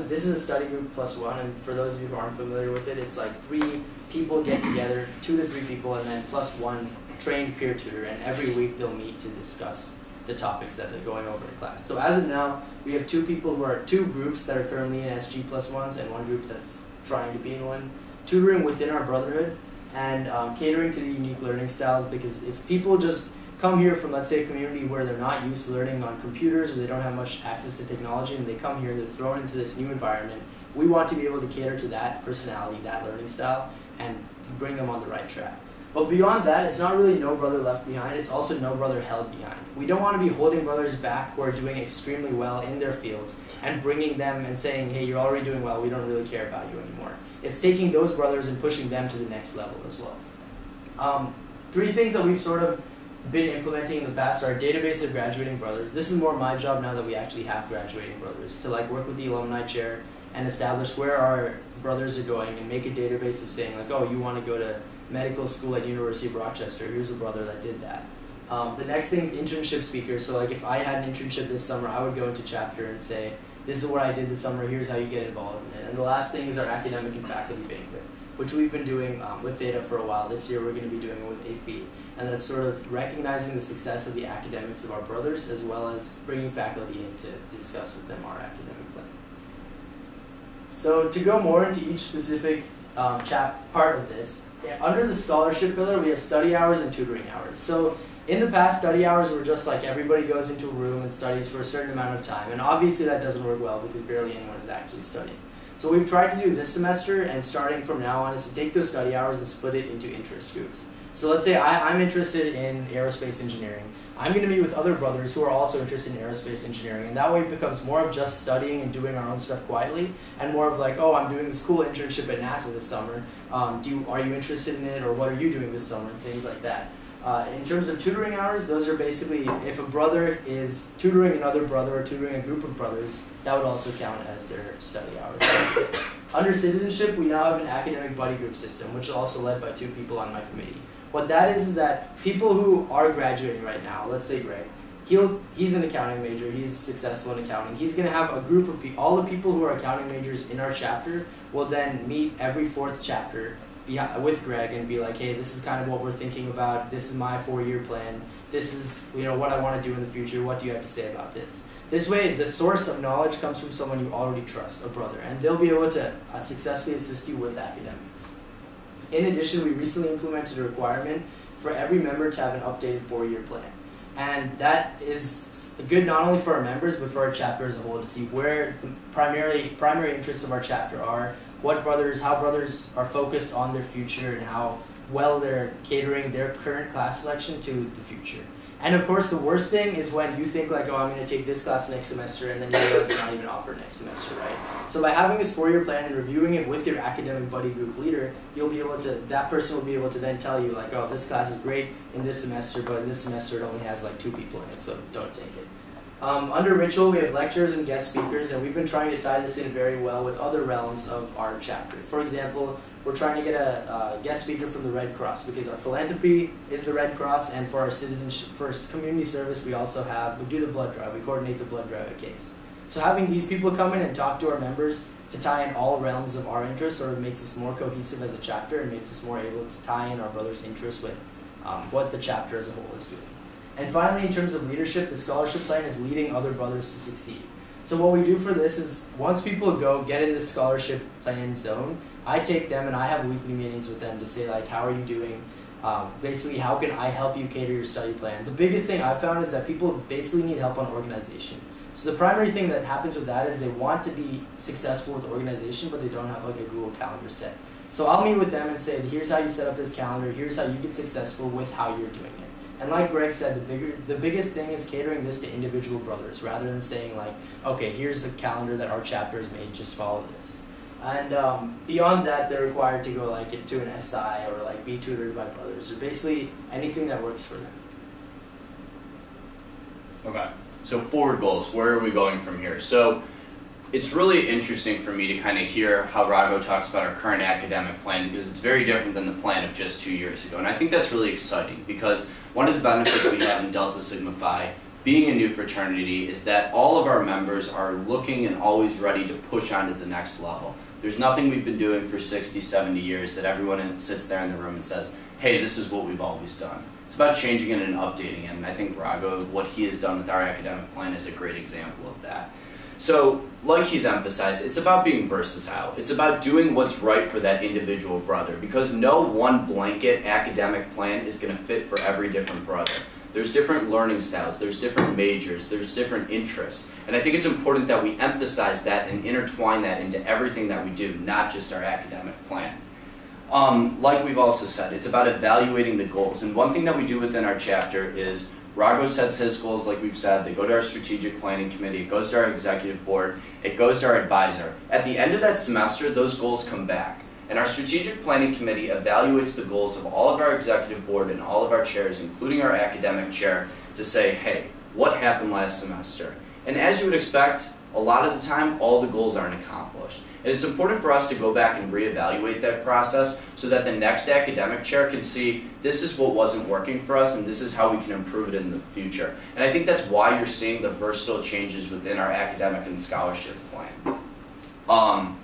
this is a study group plus one, and for those of you who aren't familiar with it, it's like 3 people get together, 2 to 3 people, and then plus 1 trained peer tutor, and every week they'll meet to discuss the topics that they're going over in class. So as of now, we have 2 people who are 2 groups that are currently in SG plus ones, and 1 group that's trying to be in one, tutoring within our brotherhood, and catering to the unique learning styles, because if people just come here from, let's say, a community where they're not used to learning on computers, or they don't have much access to technology, and they come here and they're thrown into this new environment, we want to be able to cater to that personality, that learning style, and bring them on the right track. But beyond that, it's not really no brother left behind, it's also no brother held behind. We don't want to be holding brothers back who are doing extremely well in their fields and bringing them and saying, hey, you're already doing well, we don't really care about you anymore. It's taking those brothers and pushing them to the next level as well. 3 things that we've sort of been implementing in the past are a database of graduating brothers. This is more my job now that we actually have graduating brothers, to like work with the alumni chair and establish where our brothers are going and make a database of saying like, oh, you want to go to medical school at University of Rochester, here's a brother that did that. The next thing is internship speakers. So like if I had an internship this summer, I would go into chapter and say, this is what I did this summer, here's how you get involved in it. And the last thing is our academic and faculty banquet, which we've been doing with Theta for a while. This year we're going to be doing it with AFE. And that's sort of recognizing the success of the academics of our brothers, as well as bringing faculty in to discuss with them our academic plan. So to go more into each specific part of this, under the scholarship pillar, we have study hours and tutoring hours. So in the past, study hours were just like everybody goes into a room and studies for a certain amount of time. And obviously that doesn't work well because barely anyone is actually studying. So what we've tried to do this semester, and starting from now on, is to take those study hours and split it into interest groups. So let's say I'm interested in aerospace engineering. I'm going to meet with other brothers who are also interested in aerospace engineering, and that way it becomes more of just studying and doing our own stuff quietly, and more of like, oh, I'm doing this cool internship at NASA this summer. Are you interested in it, or what are you doing this summer, and things like that. In terms of tutoring hours, those are basically if a brother is tutoring another brother or tutoring a group of brothers, that would also count as their study hours. Under citizenship, we now have an academic buddy group system, which is also led by 2 people on my committee. What that is that people who are graduating right now, let's say Greg, he's an accounting major, he's successful in accounting. He's going to have a group of people, all the people who are accounting majors in our chapter will then meet every 4th chapter with Greg and be like, hey, this is kind of what we're thinking about, this is my 4-year plan, this is what I want to do in the future, what do you have to say about this? This way, the source of knowledge comes from someone you already trust, a brother, and they'll be able to successfully assist you with academics. In addition, we recently implemented a requirement for every member to have an updated 4-year plan. And that is good not only for our members, but for our chapter as a whole, to see where the primary interests of our chapter are, how brothers are focused on their future, and how well they're catering their current class selection to the future. And of course, the worst thing is when you think like, oh, I'm going to take this class next semester, and then you realize it's not even offered next semester, right? So by having this 4-year plan and reviewing it with your academic buddy group leader, that person will be able to then tell you like, oh, this class is great in this semester, but in this semester it only has like 2 people in it, so don't take it. Under Ritual, we have lecturers and guest speakers, and we've been trying to tie this in very well with other realms of our chapter. For example, we're trying to get a guest speaker from the Red Cross, because our philanthropy is the Red Cross, and for our citizenship, for community service, we do the blood drive. We coordinate the blood drive at Case. So having these people come in and talk to our members to tie in all realms of our interests sort of makes us more cohesive as a chapter, and makes us more able to tie in our brothers' interests with what the chapter as a whole is doing. And finally, in terms of leadership, the scholarship plan is leading other brothers to succeed. So what we do for this is, once people get in this scholarship plan zone, I take them and I have weekly meetings with them to say like, how are you doing? Basically, how can I help you cater your study plan? The biggest thing I've found is that people basically need help on organization. So the primary thing that happens with that is they want to be successful with organization, but they don't have like a Google Calendar set. So I'll meet with them and say, here's how you set up this calendar, here's how you get successful with how you're doing it. And like Greg said, the biggest thing is catering this to individual brothers, rather than saying like, okay, here's the calendar that our chapter has made, just follow this. And beyond that, they're required to go like to an SI or like be tutored by brothers, or basically anything that works for them. Okay, so forward goals, where are we going from here? So it's really interesting for me to kind of hear how Raghav talks about our current academic plan, because it's very different than the plan of just 2 years ago. And I think that's really exciting, because one of the benefits we have in Delta Sigma Phi being a new fraternity is that all of our members are looking and always ready to push on to the next level. There's nothing we've been doing for 60, 70 years that everyone sits there in the room and says, hey, this is what we've always done. It's about changing it and updating it, and I think Rago, what he has done with our academic plan is a great example of that. So, like he's emphasized, it's about being versatile. It's about doing what's right for that individual brother, because no one blanket academic plan is going to fit for every different brother. There's different learning styles, there's different majors, there's different interests, and I think it's important that we emphasize that and intertwine that into everything that we do, not just our academic plan. Like we've also said, it's about evaluating the goals, and one thing that we do within our chapter is Rago sets his goals, like we've said. They go to our strategic planning committee, it goes to our executive board, it goes to our advisor. At the end of that semester, those goals come back. And our strategic planning committee evaluates the goals of all of our executive board and all of our chairs, including our academic chair, to say, hey, what happened last semester? And as you would expect, a lot of the time, all the goals aren't accomplished. And it's important for us to go back and reevaluate that process so that the next academic chair can see this is what wasn't working for us and this is how we can improve it in the future. And I think that's why you're seeing the versatile changes within our academic and scholarship plan.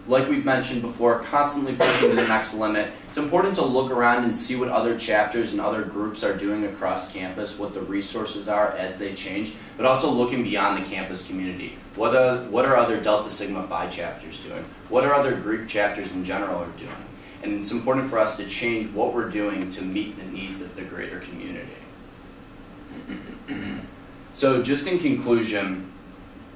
Like we've mentioned before, constantly pushing to the next limit. It's important to look around and see what other chapters and other groups are doing across campus, what the resources are as they change, but also looking beyond the campus community. What are other Delta Sigma Phi chapters doing? What are other Greek chapters in general are doing? And it's important for us to change what we're doing to meet the needs of the greater community. So just in conclusion,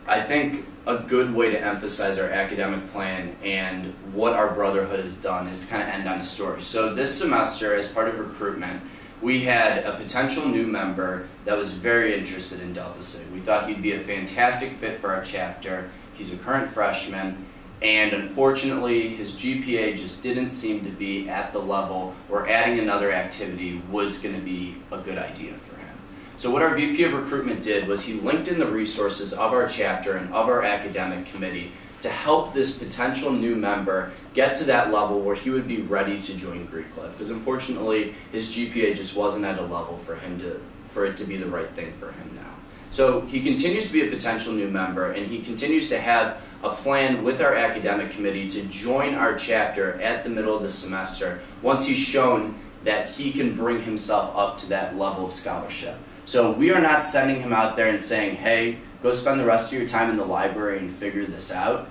I think a good way to emphasize our academic plan and what our brotherhood has done is to kind of end on a story. So this semester, as part of recruitment, we had a potential new member that was very interested in Delta Sig. We thought he'd be a fantastic fit for our chapter. He's a current freshman, and unfortunately his GPA just didn't seem to be at the level where adding another activity was going to be a good idea for him. So what our VP of recruitment did was he linked in the resources of our chapter and of our academic committee to help this potential new member get to that level where he would be ready to join Greek Life, because unfortunately his GPA just wasn't at a level for it to be the right thing for him now. So he continues to be a potential new member, and he continues to have a plan with our academic committee to join our chapter at the middle of the semester once he's shown that he can bring himself up to that level of scholarship. So we are not sending him out there and saying, hey, go spend the rest of your time in the library and figure this out.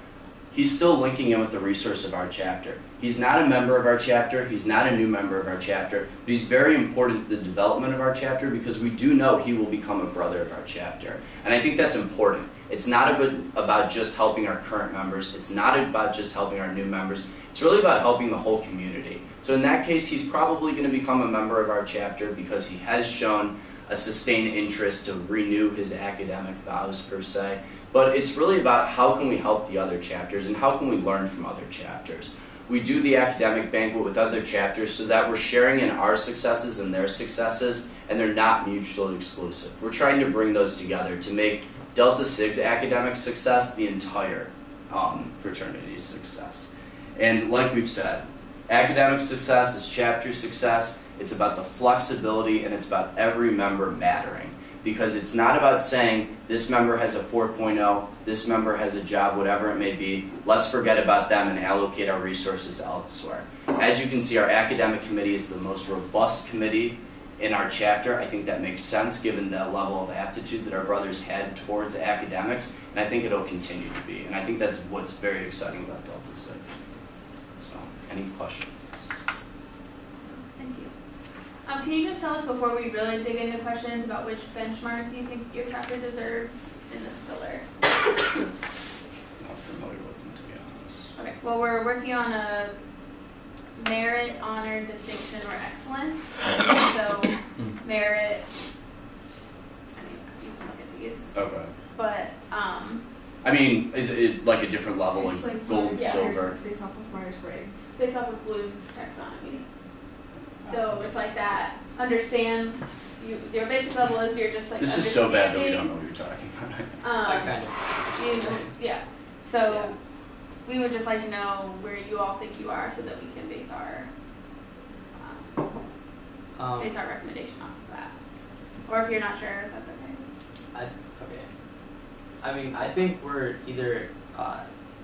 He's still linking in with the resource of our chapter. He's not a member of our chapter, he's not a new member of our chapter, but he's very important to the development of our chapter because we do know he will become a brother of our chapter. And I think that's important. It's not about just helping our current members, it's not about just helping our new members, it's really about helping the whole community. So in that case, he's probably going to become a member of our chapter because he has shown a sustained interest to renew his academic vows per se, but it's really about how can we help the other chapters and how can we learn from other chapters. We do the academic banquet with other chapters so that we're sharing in our successes and their successes, and they're not mutually exclusive. We're trying to bring those together to make Delta Sig's academic success the entire fraternity's success. And like we've said, academic success is chapter success. It's about the flexibility and it's about every member mattering, because it's not about saying this member has a 4.0, this member has a job, whatever it may be, let's forget about them and allocate our resources elsewhere. As you can see, our academic committee is the most robust committee in our chapter. I think that makes sense given the level of aptitude that our brothers had towards academics, and I think it'll continue to be. And I think that's what's very exciting about Delta Sig. So, any questions? Can you just tell us before we really dig into questions about which benchmark you think your chapter deserves in this pillar? Not familiar with them, to be honest. Okay, well, we're working on a merit, honor, distinction, or excellence. So merit, I mean, you can look at these. Okay. But, I mean, is it like a different level, It's like gold, silver? It's based off of Myers-Briggs. based off of Bloom's taxonomy. So it's like that. Understand. Your basic level is you're just like. This is so bad that we don't know what you're talking about. I kind of. You know, yeah. So we would just like to know where you all think you are, so that we can base our recommendation off of that. Or if you're not sure, that's okay. Okay. I mean, I think we're either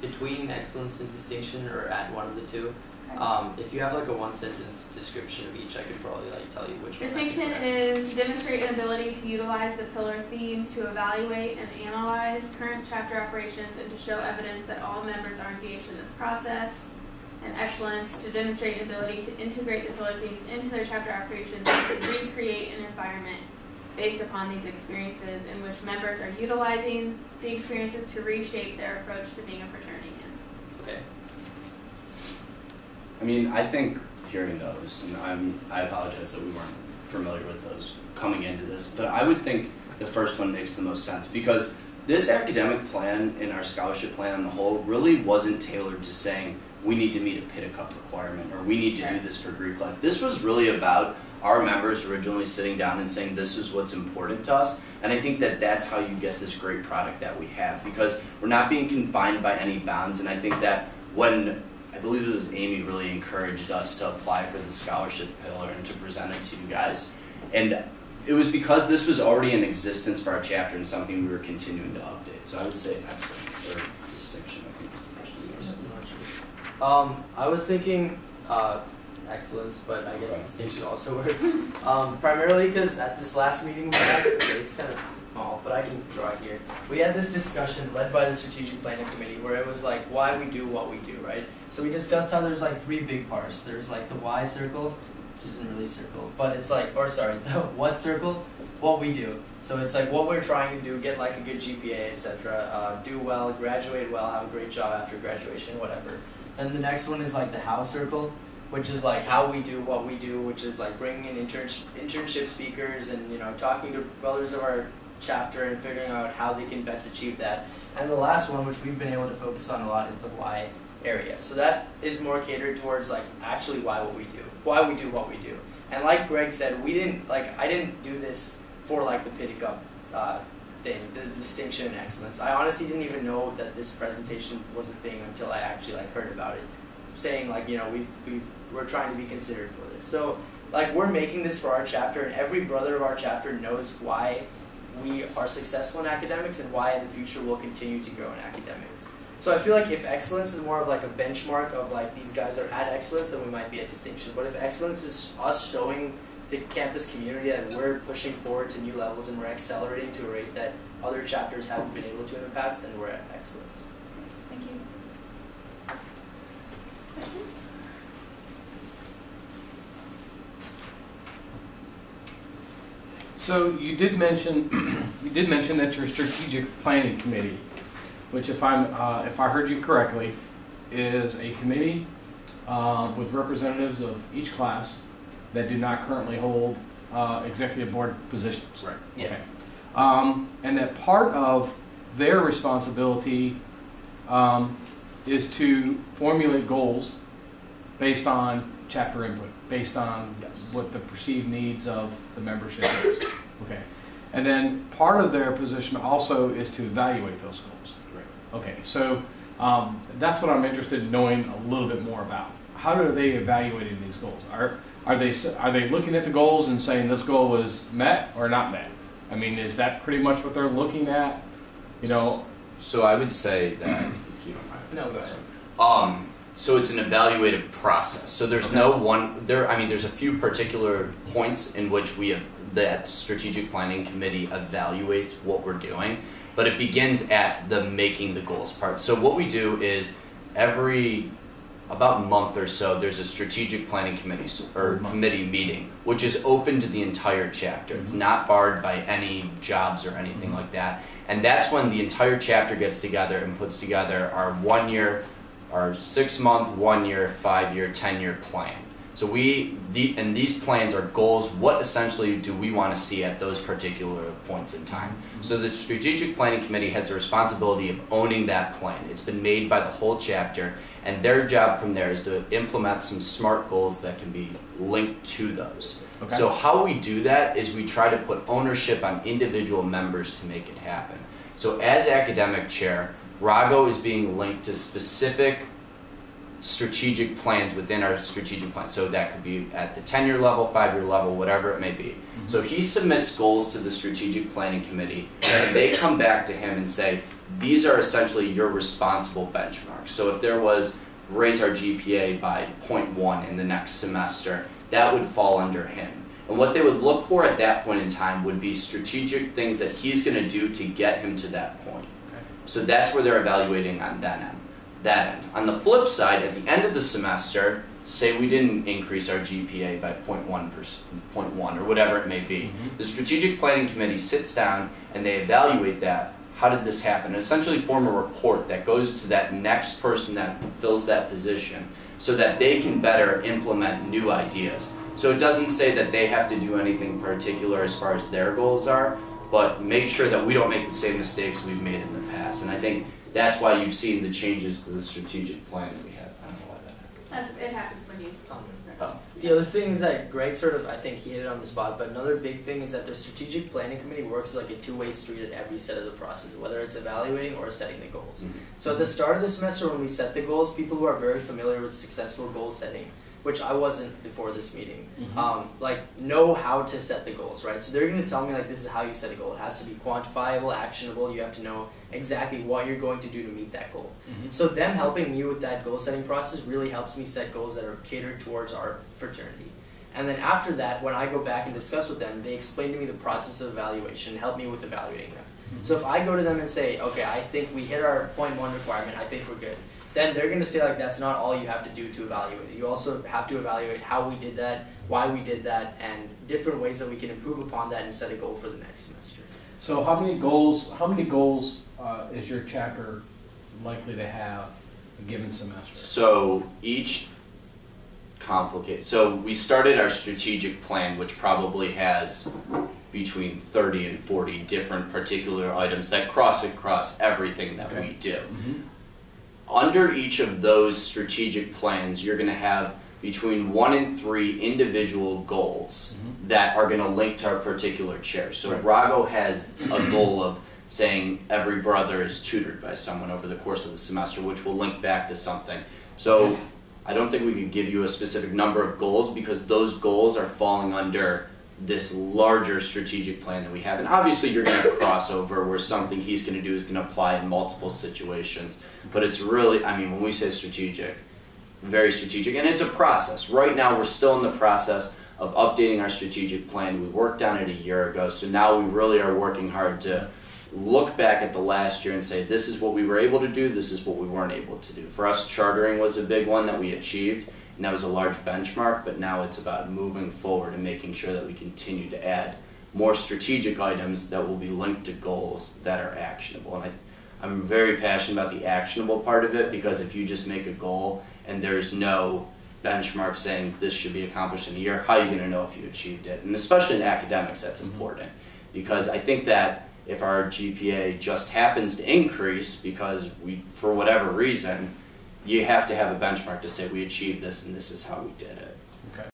between excellence and distinction or at one of the two. If you have like a one-sentence description of each, I could probably like tell you which one. Distinction is demonstrate an ability to utilize the pillar themes to evaluate and analyze current chapter operations and to show evidence that all members are engaged in this process. And excellence to demonstrate an ability to integrate the pillar themes into their chapter operations and to recreate an environment based upon these experiences in which members are utilizing the experiences to reshape their approach to being a fraternity. Okay. I mean, I think hearing those, and I apologize that we weren't familiar with those coming into this, but I would think the first one makes the most sense because this academic plan and our scholarship plan on the whole really wasn't tailored to saying we need to meet a Pitta Cup requirement or we need to do this for Greek life. This was really about our members originally sitting down and saying this is what's important to us, and I think that that's how you get this great product that we have because we're not being confined by any bounds, and I think that when I believe it was Amy really encouraged us to apply for the scholarship pillar and to present it to you guys. And it was because this was already in existence for our chapter and something we were continuing to update. So I would say excellent, or distinction, I think was the first one. I was thinking excellence, but I guess distinction also works. Primarily because at this last meeting we had, it's kind of small, but I can draw it here. We had this discussion led by the strategic planning committee where it was like why we do what we do, right? So we discussed how there's like 3 big parts. There's like the why circle, which isn't really circle, but it's like, or sorry, the what circle, what we do. So it's like what we're trying to do, get like a good GPA, etc., do well, graduate well, have a great job after graduation, whatever. And the next one is like the how circle, which is like how we do what we do, which is like bringing in internship speakers and, you know, talking to brothers of our chapter and figuring out how they can best achieve that. And the last one, which we've been able to focus on a lot, is the why area. So that is more catered towards like actually why we do what we do. And like Greg said, we didn't I didn't do this for like the Pitta Cup thing, the distinction and excellence. I honestly didn't even know that this presentation was a thing until I actually like heard about it, saying like, you know, we're trying to be considered for this. So like we're making this for our chapter, and every brother of our chapter knows why we are successful in academics and why in the future we'll continue to grow in academics. So I feel like if excellence is more of like a benchmark of like these guys are at excellence, then we might be at distinction. But if excellence is us showing the campus community that we're pushing forward to new levels and we're accelerating to a rate that other chapters haven't been able to in the past, then we're at excellence. Thank you. Questions? So you did mention that your strategic planning committee, which if I heard you correctly, is a committee with representatives of each class that do not currently hold executive board positions. Right. Yeah. Okay. And that part of their responsibility is to formulate goals based on chapter input, based on what the perceived needs of the membership is. Okay. And then part of their position also is to evaluate those goals. Right. Okay. So that's what I'm interested in knowing a little bit more about. How are they evaluating these goals? Are they looking at the goals and saying this goal was met or not met? I mean, is that pretty much what they're looking at? You know. So I would say that. If you don't mind. No, go ahead. So it's an evaluative process. So there's no one there. I mean, there's a few particular points in which that strategic planning committee evaluates what we're doing, but it begins at the making the goals part. So what we do is every about a month or so, there's a strategic planning committee meeting, which is open to the entire chapter. It's not barred by any jobs or anything like that. And that's when the entire chapter gets together and puts together our 1 year, our 6 month, 1 year, 5 year, 10-year plan. So and these plans are goals. What essentially do we want to see at those particular points in time? So the strategic planning committee has the responsibility of owning that plan. It's been made by the whole chapter, and their job from there is to implement some SMART goals that can be linked to those. Okay. So how we do that is we try to put ownership on individual members to make it happen. So as academic chair, Rago is being linked to specific strategic plans within our strategic plan. So that could be at the 10-year level, 5-year level, whatever it may be. So he submits goals to the strategic planning committee, and they come back to him and say, these are essentially your responsible benchmarks. So if there was raise our GPA by 0.1 in the next semester, that would fall under him. And what they would look for at that point in time would be strategic things that he's going to do to get him to that point. Okay. So that's where they're evaluating on that end. On the flip side, at the end of the semester, say we didn't increase our GPA by 0.1 or whatever it may be. The strategic planning committee sits down and they evaluate that. How did this happen? And essentially form a report that goes to that next person that fills that position so that they can better implement new ideas. So it doesn't say that they have to do anything particular as far as their goals are, but make sure that we don't make the same mistakes we've made in the past. And I think that's why you've seen the changes to the strategic plan that we have. I don't know why that happened. It happens when you. The other thing is that Greg sort of, I think he hit it on the spot, but another big thing is that the strategic planning committee works like a two-way street at every set of the process, whether it's evaluating or setting the goals. So at the start of the semester when we set the goals, people who are very familiar with successful goal setting, which I wasn't before this meeting, know how to set the goals, right? So they're going to tell me, like, this is how you set a goal. It has to be quantifiable, actionable. You have to know exactly what you're going to do to meet that goal. So them helping me with that goal setting process really helps me set goals that are catered towards our fraternity. And then after that, when I go back and discuss with them, they explain to me the process of evaluation, help me with evaluating them. So if I go to them and say, okay, I think we hit our 0.1 requirement, I think we're good, then they're going to say, like, that's not all you have to do to evaluate it. You also have to evaluate how we did that, why we did that, and different ways that we can improve upon that and set a goal for the next semester. So how many goals is your chapter likely to have a given semester? So each so we started our strategic plan, which probably has between 30 and 40 different particular items that cross across everything that we do. Under each of those strategic plans, you're going to have between 1 and 3 individual goals that are going to link to our particular chair. So Rago has a goal of saying every brother is tutored by someone over the course of the semester, which will link back to something. So I don't think we can give you a specific number of goals because those goals are falling under this larger strategic plan that we have. And obviously you're going to cross over where something he's going to do is going to apply in multiple situations. But it's really, I mean, when we say strategic, very strategic. And it's a process. Right now we're still in the process of updating our strategic plan. We worked on it a year ago, so now we really are working hard to look back at the last year and say, this is what we were able to do, this is what we weren't able to do. For us, chartering was a big one that we achieved, and that was a large benchmark, but now it's about moving forward and making sure that we continue to add more strategic items that will be linked to goals that are actionable. And I'm very passionate about the actionable part of it, because if you just make a goal and there's no benchmark saying this should be accomplished in a year, how are you going to know if you achieved it? And especially in academics, that's important, because I think that if our GPA just happens to increase because for whatever reason, you have to have a benchmark to say we achieved this and this is how we did it.